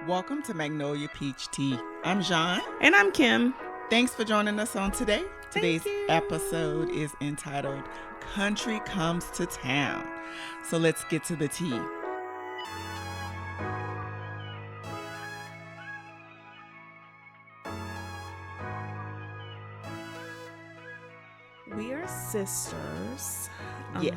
Welcome to Magnolia Peach Tea. I'm Jean. And I'm Kim. Thanks for joining us on today. Today's you. episode is entitled Country Comes to Town. So let's get to the tea. We are sisters. Yes.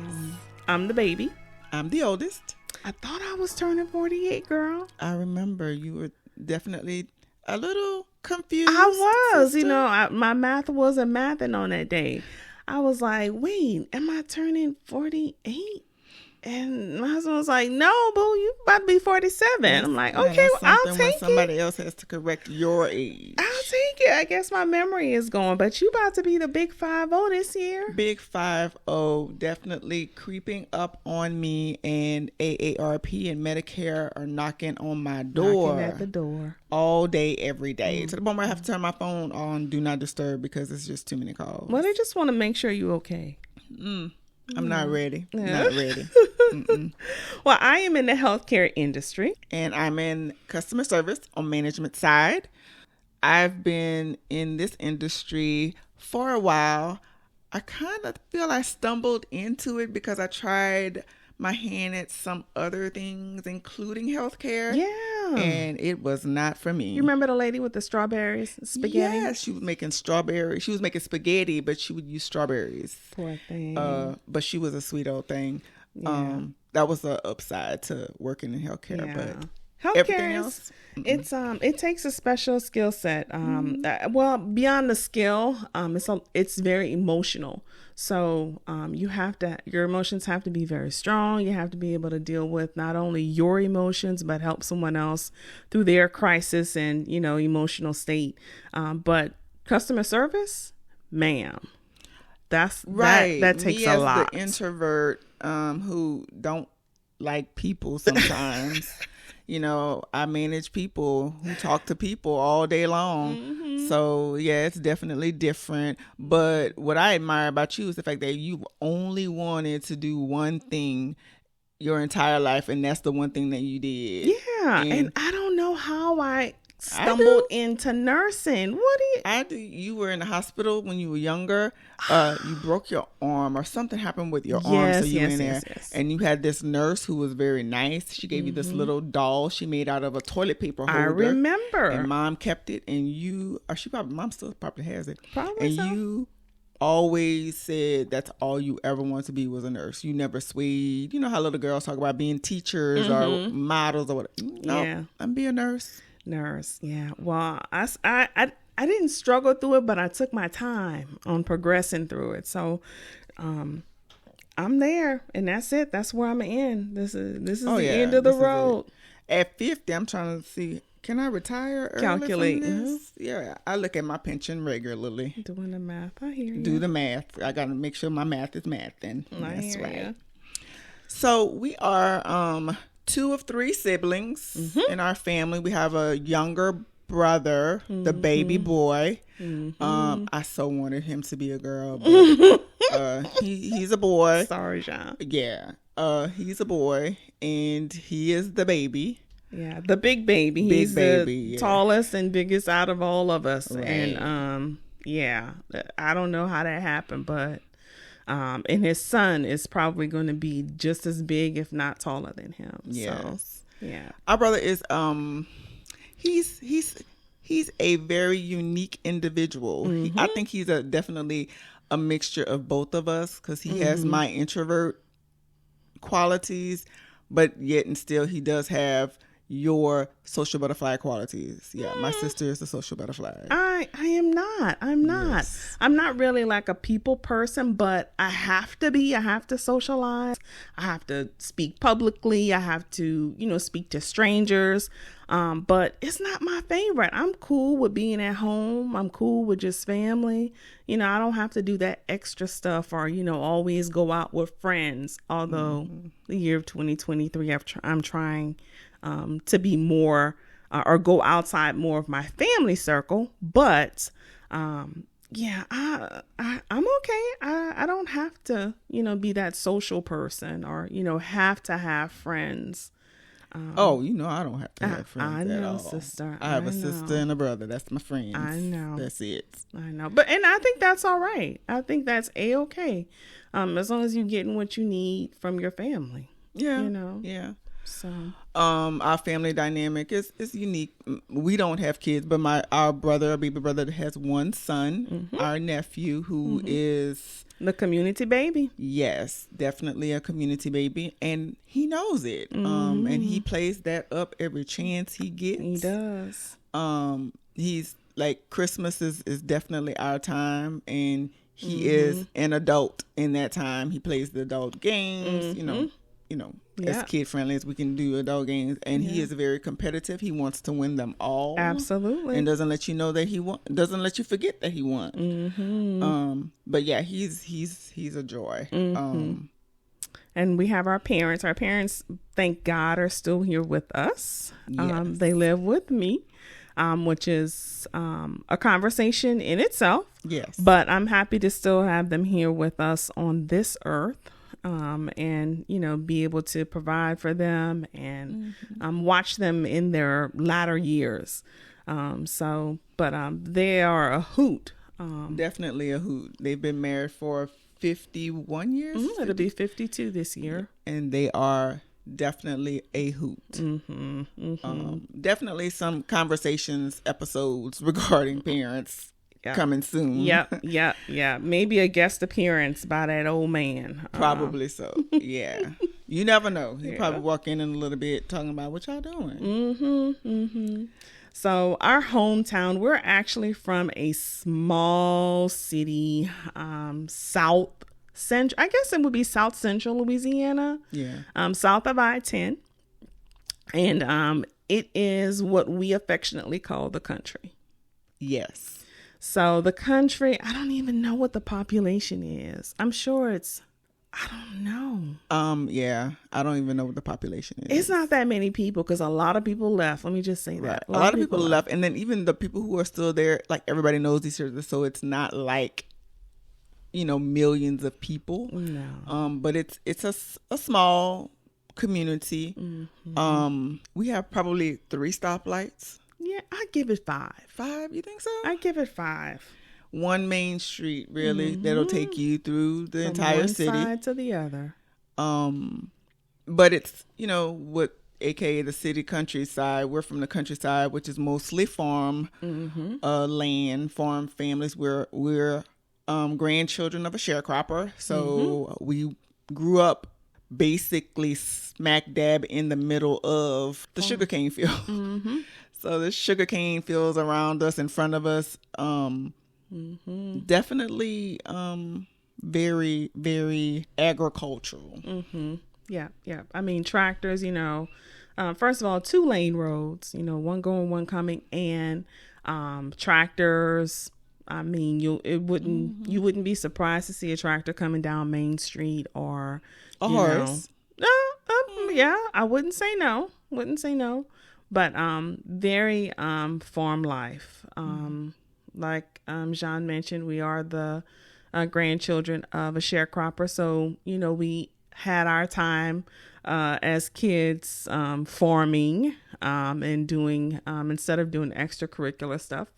I'm the baby. I'm the oldest. I thought I was turning 48, girl. I remember you were definitely a little confused. I was. sister. My math wasn't mathing on that day. I was like, wait, am I turning 48? And my husband was like, no, boo, you about to be 47. I'm like, okay, well, I'll when take somebody it. else has to correct your age. I'll take it. I guess my memory is going, but you about to be the big 5-0 this year. Big 5-0 definitely creeping up on me, and AARP and Medicare are knocking on my door. Knocking at the door. All day, every day. To the point where I have to turn my phone on Do Not Disturb because it's just too many calls. Well, they just want to make sure you're okay. I'm not ready. Yeah. Not ready. Well, I am in the healthcare industry. And I'm in customer service on management side. I've been in this industry for a while. I kind of feel I stumbled into it because I tried my hand at some other things, including healthcare. Yeah. And it was not for me. You remember the lady with the strawberries, spaghetti? Yeah, she was making strawberries. She was making spaghetti, but she would use strawberries. Poor thing. But she was a sweet old thing. Yeah. That was the upside to working in healthcare. Yeah. But Healthcare everything else, it takes a special skill set. Well, beyond the skill, it's very emotional. So your emotions have to be very strong. You have to be able to deal with not only your emotions, but help someone else through their crisis and, emotional state. But customer service, ma'am, that's right. That takes Me a as lot. the introvert who don't like people sometimes. I manage people who talk to people all day long. Mm-hmm. So, yeah, it's definitely different. But what I admire about you is the fact that you've only wanted to do one thing your entire life, and that's the one thing that you did. Yeah, and I don't know how I stumbled into nursing. What do you... I do. You were in the hospital when you were younger. You broke your arm or something happened with your arm. So you went in there and you had this nurse who was very nice. She gave you this little doll she made out of a toilet paper holder. I remember. And mom kept it, and mom still probably has it. Probably and so. You always said that's all you ever wanted to be was a nurse. You never swayed. You know how little girls talk about being teachers or models or whatever. No, Yeah. I'm being a nurse. Nurse, yeah. Well, I didn't struggle through it, but I took my time on progressing through it. So, I'm there, and that's it. That's where I'm in. This is the end of the road. At 50, I'm trying to see, can I retire early? Calculate. From this? Yeah, I look at my pension regularly. Doing the math, I hear you. Do the math. I got to make sure my math is mathing. I That's hear right. ya. So we are 2 of 3 siblings in our family. We have a younger brother, the baby boy. I so wanted him to be a girl, but he's a boy. Sorry, Jean. Yeah, he's a boy, and he is the baby. Yeah, the big baby. He's the tallest and biggest out of all of us. Right. And I don't know how that happened, but and his son is probably going to be just as big, if not taller than him. Yes. So, yeah. Our brother is he's a very unique individual. I think he's definitely a mixture of both of us because he has my introvert qualities, but yet and still he does have your social butterfly qualities. Yeah, my sister is a social butterfly. I am not. I'm not. Yes. I'm not really like a people person, but I have to be. I have to socialize. I have to speak publicly. I have to, speak to strangers. But it's not my favorite. I'm cool with being at home. I'm cool with just family. I don't have to do that extra stuff or, always go out with friends. Although the year of 2023, I'm trying to be more or go outside more of my family circle. But I'm okay. I don't have to, be that social person or, have to have friends. Oh, you know, I don't have to have friends I know, at all. sister. I have a sister and a brother. That's my friends. I know. That's it. I know. And I think that's all right. I think that's A-okay. As long as you're getting what you need from your family. Yeah. You know? Yeah. So our family dynamic is unique. We don't have kids, but our baby brother has one son, our nephew, who is the community baby. Yes, definitely a community baby, and he knows it. And he plays that up every chance he gets. He does. He's like, Christmas is definitely our time, and he is an adult in that time. He plays the adult games, you know, as kid friendly as we can do adult games, and he is very competitive. He wants to win them all, absolutely, and doesn't let you know that he won. Doesn't let you forget that he won. But yeah, he's a joy. And we have our parents. Our parents, thank God, are still here with us. Yes. They live with me, which is a conversation in itself. Yes, but I'm happy to still have them here with us on this earth. And, you know, be able to provide for them and watch them in their latter years. They are a hoot. Definitely a hoot. They've been married for 51 years. It'll be 52 this year. And they are definitely a hoot. Definitely some episodes regarding parents. Coming soon. Yep. Maybe a guest appearance by that old man. Probably so. Yeah. You never know. He'll probably walk in a little bit talking about what y'all doing. So our hometown, we're actually from a small city, south central. I guess it would be South Central Louisiana. Yeah. South of I-10. And it is what we affectionately call the country. Yes. So the country, I don't even know what the population is. I'm sure I don't know. Yeah, I don't even know what the population is. It's not that many people because a lot of people left. Let me just say that. Right. A lot of people left. And then even the people who are still there, like, everybody knows each other. So it's not like, you know, millions of people. No. But it's a small community. We have probably 3 stoplights. Yeah, I give it 5. 5, you think so? I give it 5. One main street, really, that'll take you through the entire city. From one side to the other. But it's, you know, what, aka the city countryside. We're from the countryside, which is mostly farm land, farm families. We're grandchildren of a sharecropper, so we grew up basically smack dab in the middle of the sugarcane field. So the sugarcane fields around us, in front of us, definitely very, very agricultural. Yeah. I mean, tractors, you know, first of all, 2-lane roads, you know, one going, one coming, and tractors. I mean, you wouldn't be surprised to see a tractor coming down Main Street or a horse. Yeah, I wouldn't say no. But very farm life. Like Jean mentioned, we are the grandchildren of a sharecropper. So, you know, we had our time as kids farming and doing, instead of doing extracurricular stuff,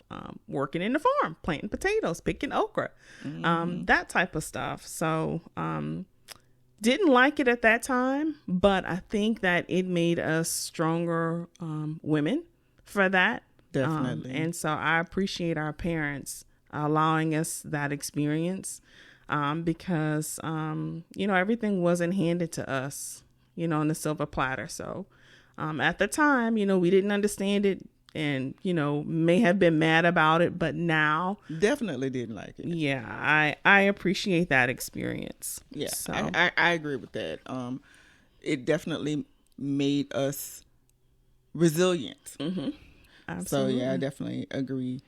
working in the farm, planting potatoes, picking okra, that type of stuff. So didn't like it at that time, but I think that it made us stronger women for that. Definitely. And so I appreciate our parents allowing us that experience because, you know, everything wasn't handed to us, you know, on the silver platter. So at the time, you know, we didn't understand it and, you know, may have been mad about it, but now definitely didn't like it. Yeah, I appreciate that experience. Yeah, so. I agree with that. It definitely made us resilient. Absolutely. So yeah, I definitely agree.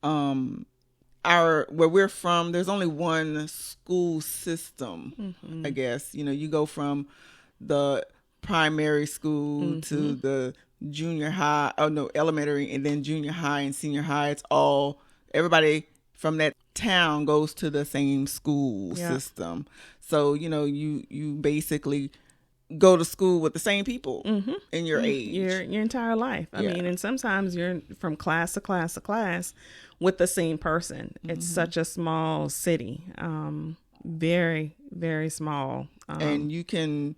Where we're from, there's only one school system, I guess. You know, you go from the primary school to the junior high, elementary, and then junior high and senior high. It's all, everybody from that town goes to the same school system. So, you know, you basically go to school with the same people in your age. Your entire life. I mean, and sometimes you're from class to class to class with the same person. It's such a small city. Very, very small. And you can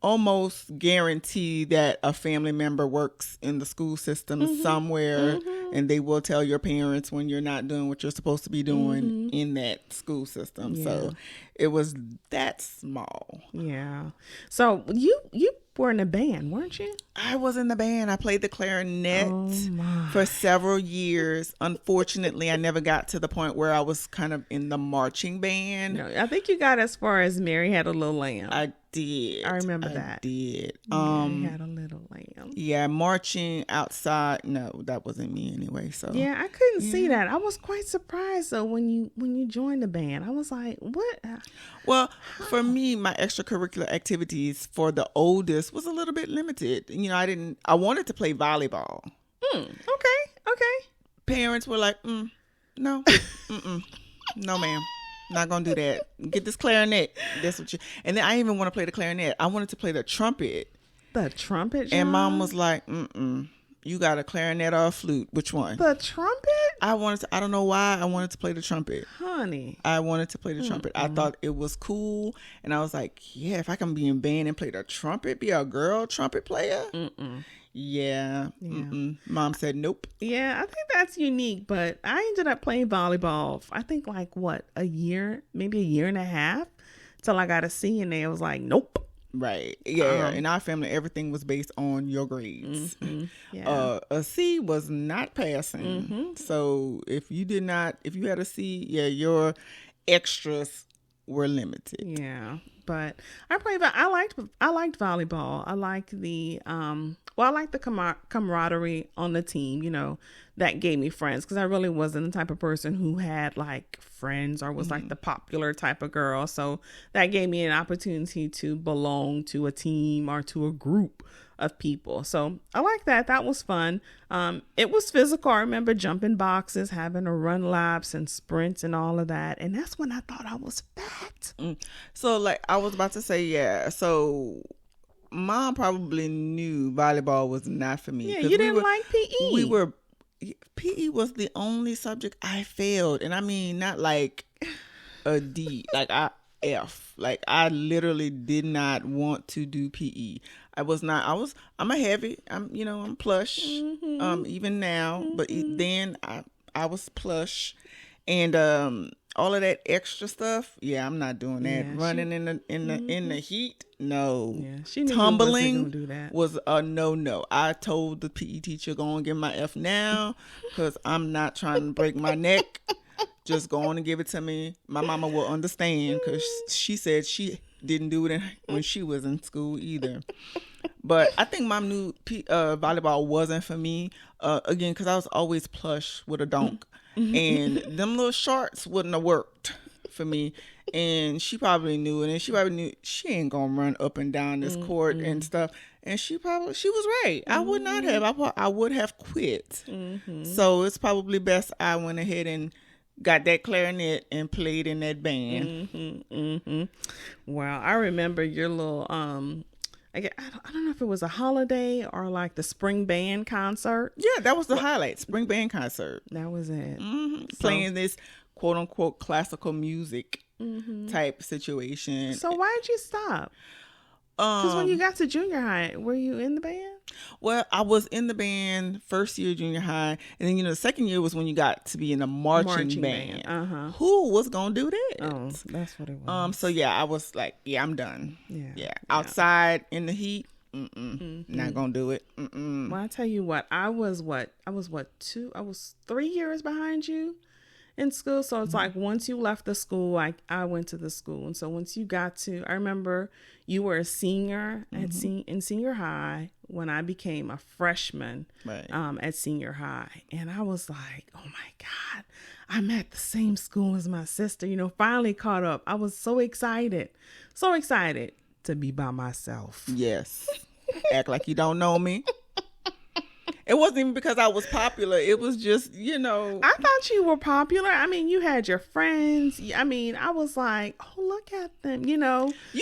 almost guarantee that a family member works in the school system somewhere, and they will tell your parents when you're not doing what you're supposed to be doing in that school system. Yeah. So it was that small. Yeah. So you were in a band, weren't you? I was in the band. I played the clarinet for several years. Unfortunately, I never got to the point where I was kind of in the marching band. No, I think you got as far as Mary Had a Little Lamb. I did. I remember that. I did. Mary Had a Little Lamb. Yeah, marching outside. No, that wasn't me anyway. So yeah, I couldn't see that. I was quite surprised though when you joined the band. I was like, what? Well, for me, my extracurricular activities for the oldest was a little bit limited. You know, I wanted to play volleyball. Okay. Parents were like, no, no, ma'am. Not gonna do that. Get this clarinet. That's what you. And then I even want to play the clarinet. I wanted to play the trumpet. The trumpet, John? And Mom was like, you got a clarinet or a flute? Which one? The trumpet? I don't know why I wanted to play the trumpet. Honey. I wanted to play the trumpet. I thought it was cool. And I was like, yeah, if I can be in band and play the trumpet, be a girl trumpet player. Yeah. Mom said nope. Yeah, I think that's unique, but I ended up playing volleyball, I think like a year, maybe a year and a half, till I got a C in there. I was like, nope. Right. Yeah. In our family, everything was based on your grades. Yeah. A C was not passing. So if you had a C, yeah, your extras were limited. Yeah. But I liked volleyball. I liked the camaraderie on the team, you know, that gave me friends, because I really wasn't the type of person who had like friends or was like the popular type of girl. So that gave me an opportunity to belong to a team or to a group of people. So I like that. That was fun. It was physical. I remember jumping boxes, having to run laps and sprints and all of that. And that's when I thought I was fat. So like I was about to say, yeah. So Mom probably knew volleyball was not for me. Yeah, you didn't like PE. PE was the only subject I failed. And I mean, not like a D, like F. Like I literally did not want to do PE. I'm a heavy, I'm plush, even now, but then I was plush, and all of that extra stuff. Yeah, I'm not doing that. Yeah, running in the heat. No. Yeah, she knew tumbling gonna do that. Was a no. I told the PE teacher, go and get my F now, because I'm not trying to break my neck. Just go on and give it to me. My mama will understand, because she said she didn't do it when she was in school either. But I think Mom knew volleyball wasn't for me. Again, because I was always plush with a donk. And them little shorts wouldn't have worked for me. And she probably knew it. And she probably knew she ain't going to run up and down this court and stuff. And she was right. I would not have. I would have quit. So it's probably best I went ahead and got that clarinet and played in that band. Wow. I remember your little, I don't know if it was a holiday or like the spring band concert. Yeah, that was the highlight. Spring band concert. That was it. Playing this quote unquote classical music type situation. So why did you stop? Because when you got to junior high, were you in the band? Well, I was in the band first year junior high, and then the second year was when you got to be in a marching band. Who was gonna do that? Oh, that's what it was. So yeah, I was like, yeah, I'm done. Yeah. Outside in the heat, not gonna do it. Well, I tell you what, I was 3 years behind you in school. So it's like once you left the school, I went to the school. And so once you got to, I remember you were a senior in senior high when I became a freshman at senior high. And I was like, oh my God, I'm at the same school as my sister, finally caught up. I was so excited to be by myself. Yes. Act like you don't know me. It wasn't even because I was popular. It was just, I thought you were popular. I mean, you had your friends. I mean, I was like, oh, look at them. You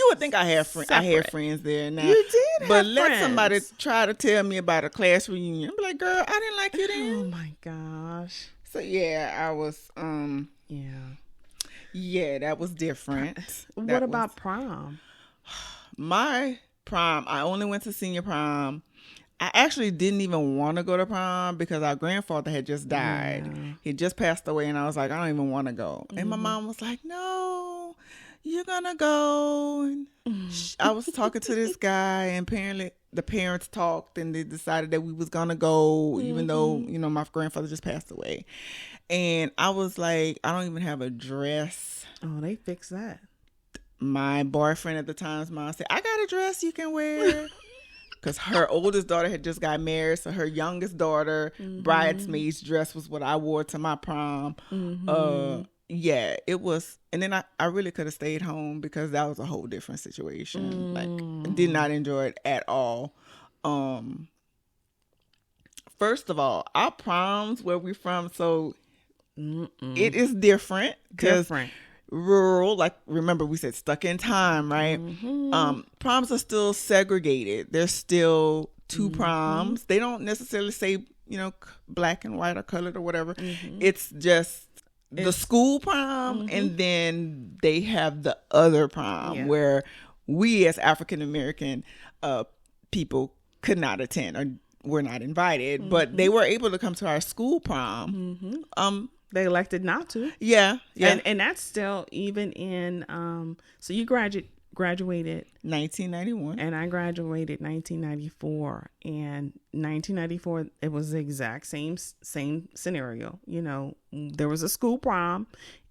would think I had friends there now. You did, but have let friends. somebody try to tell me about a class reunion. I'm like, girl, I didn't like you then. Oh my gosh. So yeah, I was. Yeah. Yeah, that was different. What about prom? My prom, I only went to senior prom. I actually didn't even want to go to prom because our grandfather had just died. Yeah. He just passed away, and I was like, I don't even want to go. And my mom was like, no, you're going to go. And I was talking to this guy, and apparently the parents talked, and they decided that we was going to go, even though, my grandfather just passed away. And I was like, I don't even have a dress. Oh, they fixed that. My boyfriend at the time's mom said, I got a dress you can wear. Because her oldest daughter had just got married. So her youngest daughter, bridesmaid's dress was what I wore to my prom. Yeah, it was. And then I really could have stayed home because that was a whole different situation. Like, did not enjoy it at all. First of all, our proms where we from, so it is different. Different. Rural, like, remember we said stuck in time, right? Proms are still segregated. There's still two proms. They don't necessarily say, black and white or colored or whatever. It's just the school prom, and then they have the other prom where we as African American people could not attend or were not invited, but they were able to come to our school prom. They elected not to. Yeah. And that's still even in, so you graduated 1991. And I graduated 1994. And 1994, it was the exact same scenario. There was a school prom.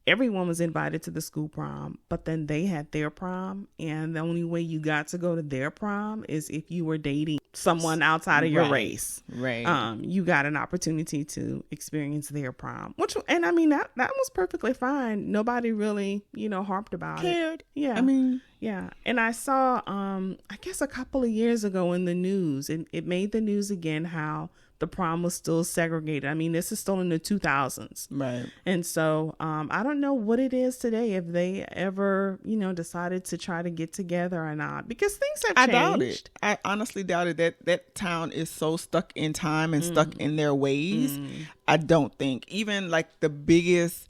Everyone was invited to the school prom, but then they had their prom. And the only way you got to go to their prom is if you were dating someone outside of your race. Right. You got an opportunity to experience their prom, and I mean, that was perfectly fine. Nobody really, harped about Cared. it. Yeah. I mean, yeah. And I saw, I guess a couple of years ago in the news, and it made the news again, how the prom was still segregated. I mean, this is still in the 2000s. Right. And so I don't know what it is today, if they ever, decided to try to get together or not, because things have changed. I doubt it. I honestly doubt it. That town is so stuck in time and stuck in their ways. I don't think. Even like the biggest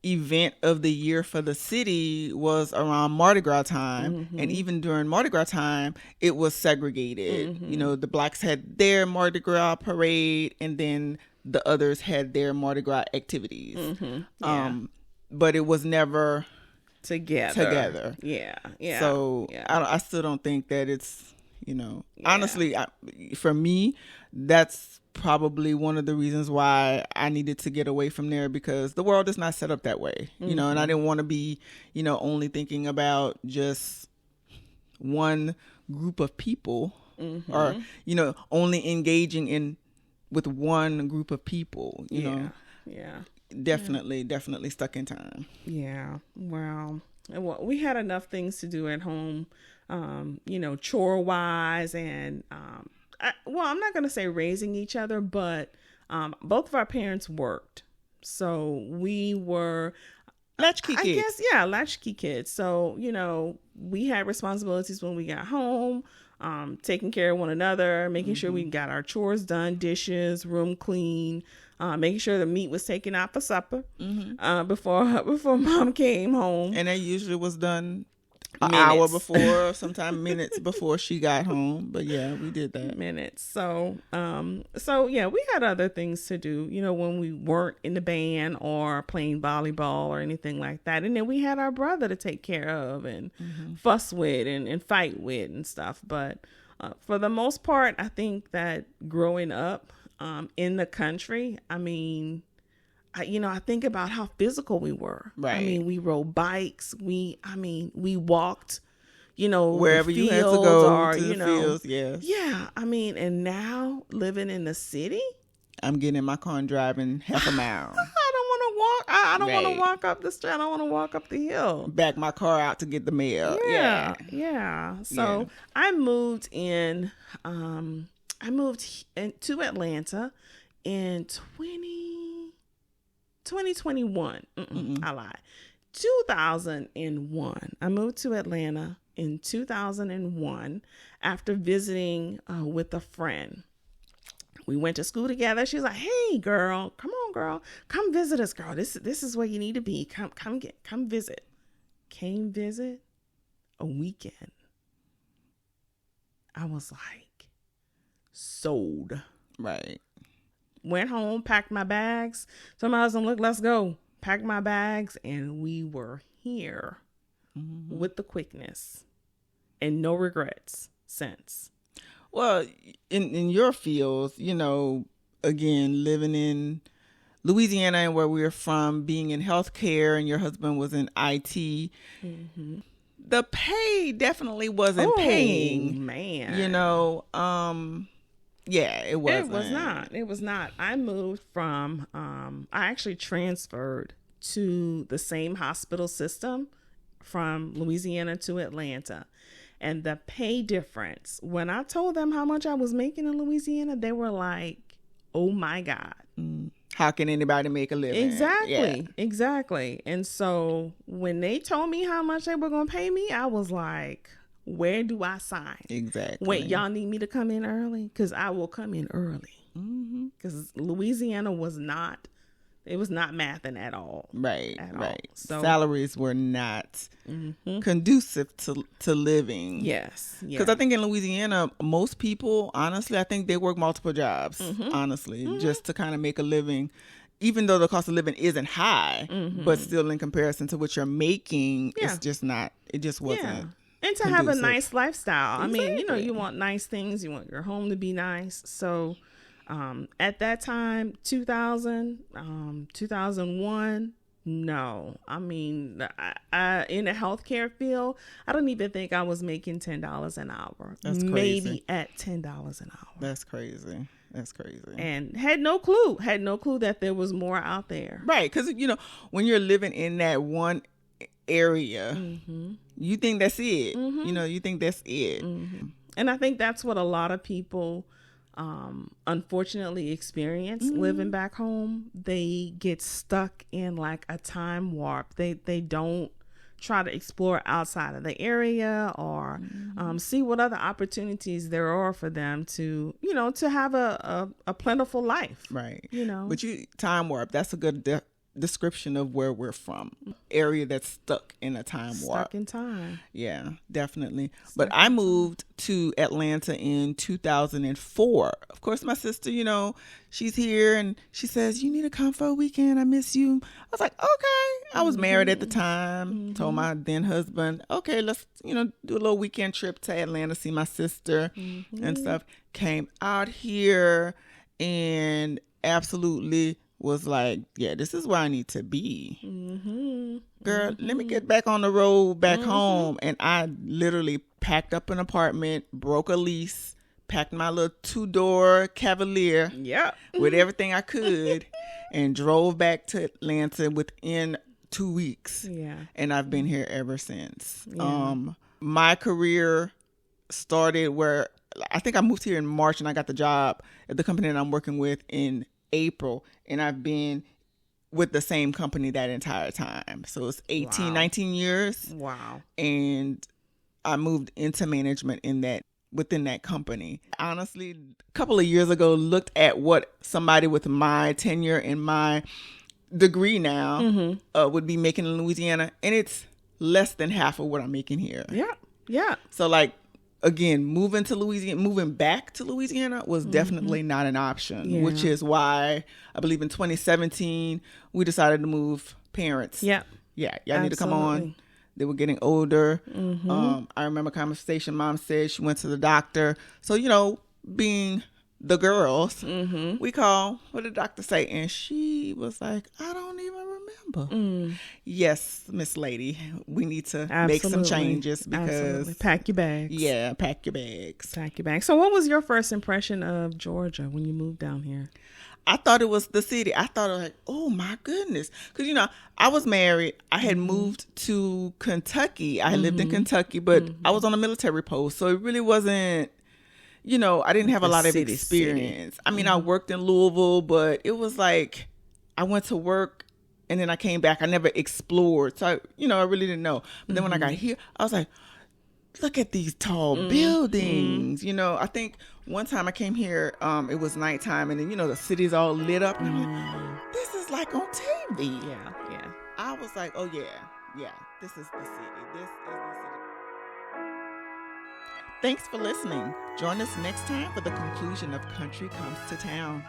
event of the year for the city was around Mardi Gras time, and even during Mardi Gras time it was segregated. The blacks had their Mardi Gras parade, and then the others had their Mardi Gras activities. But it was never together. Yeah. So I still don't think that it's honestly, for me, that's probably one of the reasons why I needed to get away from there, because the world is not set up that way, and I didn't want to be, only thinking about just one group of people, or, only engaging with one group of people, you know. Definitely stuck in time. Yeah. Well, we had enough things to do at home, chore wise, and, I'm not going to say raising each other, but both of our parents worked. So we were latchkey kids. I guess, latchkey kids. So, we had responsibilities when we got home, taking care of one another, making sure we got our chores done, dishes, room clean, making sure the meat was taken out for supper before mom came home. And that usually was done an hour before, sometime minutes before she got home. But yeah, we did that. Minutes. So yeah, we had other things to do, when we weren't in the band or playing volleyball or anything like that. And then we had our brother to take care of and fuss with and fight with and stuff. But for the most part, I think that growing up in the country, I mean, I think about how physical we were. Right. I mean, we rode bikes. We walked, wherever you had to go to the fields. Yes. Yeah. I mean, and now living in the city, I'm getting in my car and driving half a mile. I don't want to walk. I don't want to walk up the street. I don't want to walk up the hill. Back my car out to get the mail. Yeah. So I moved in I moved to Atlanta in 2021. I lied. 2001. I moved to Atlanta in 2001 after visiting with a friend. We went to school together. She was like, "Hey, girl, come on, girl, come visit us, girl. This is where you need to be. Come visit." Came visit a weekend. I was like, sold. Right. Went home, packed my bags. Told my husband, "Look, let's go." Packed my bags, and we were here with the quickness, and no regrets since. Well, in your fields, you know, again, living in Louisiana and where we're from, being in healthcare, and your husband was in IT, the pay definitely wasn't paying. Man. You know, yeah, it wasn't. It was not. I moved from, I actually transferred to the same hospital system from Louisiana to Atlanta. And the pay difference, when I told them how much I was making in Louisiana, they were like, "Oh my God. How can anybody make a living?" Exactly. And so when they told me how much they were going to pay me, I was like, where do I sign? Exactly. Wait, y'all need me to come in early? Because I will come in early. Because Louisiana was not mathing at all. Right. All. So salaries were not conducive to living. Yes. Because I think in Louisiana, most people, honestly, I think they work multiple jobs, honestly, just to kind of make a living. Even though the cost of living isn't high, but still in comparison to what you're making, it's just not, it just wasn't. Yeah. And to have a nice lifestyle. Exactly. I mean, you know, you want nice things. You want your home to be nice. So at that time, 2001, no. I mean, I in the healthcare field, I don't even think I was making $10 an hour. That's crazy. Maybe at $10 an hour. That's crazy. And had no clue that there was more out there. Right. Because, you know, when you're living in that one area, you think that's it. You know, you think that's it. And I think that's what a lot of people unfortunately experience living back home. They get stuck in like a time warp. They don't try to explore outside of the area or see what other opportunities there are for them to, you know, to have a plentiful life. Right. You know, but time warp, that's a good description of where we're from. Area that's stuck in a time warp. Stuck in time. Yeah, definitely. But I moved to Atlanta in 2004. Of course, my sister, you know, she's here and she says, "You need to come for a weekend. I miss you." I was like, okay. I was married at the time. Told my then husband, okay, let's, you know, do a little weekend trip to Atlanta, see my sister and stuff. Came out here and absolutely was like, yeah, this is where I need to be. Girl, let me get back on the road back home. And I literally packed up an apartment, broke a lease, packed my little 2-door Cavalier with everything I could and drove back to Atlanta within 2 weeks. And I've been here ever since. My career started where I think I moved here in March and I got the job at the company that I'm working with in April, and I've been with the same company that entire time. So it's 19 years. Wow. And I moved into management within that company. Honestly, a couple of years ago, looked at what somebody with my tenure and my degree now would be making in Louisiana, and it's less than half of what I'm making here. Yeah. So like, again, moving back to Louisiana was definitely not an option, which is why I believe in 2017, we decided to move parents. Y'all need to come on. They were getting older. I remember a conversation mom said she went to the doctor. So, you know, being the girls, we call, what did the doctor say? And she was like, I don't even remember. Yes, Miss Lady, we need to make some changes because pack your bags. Yeah, pack your bags. So what was your first impression of Georgia when you moved down here? I thought it was the city. I thought, like, oh my goodness. Because, you know, I was married. I had moved to Kentucky. I had lived in Kentucky, but I was on a military post. So it really wasn't, I didn't have a lot of city. experience. I mean, I worked in Louisville, but it was like I went to work and then I came back. I never explored. So, I really didn't know. But then when I got here, I was like, look at these tall buildings. I think one time I came here, it was nighttime, and then, the city's all lit up. And I'm like, this is like on TV. Yeah. I was like, oh, yeah, this is the city. This is the city. Thanks for listening. Join us next time for the conclusion of Country Comes to Town.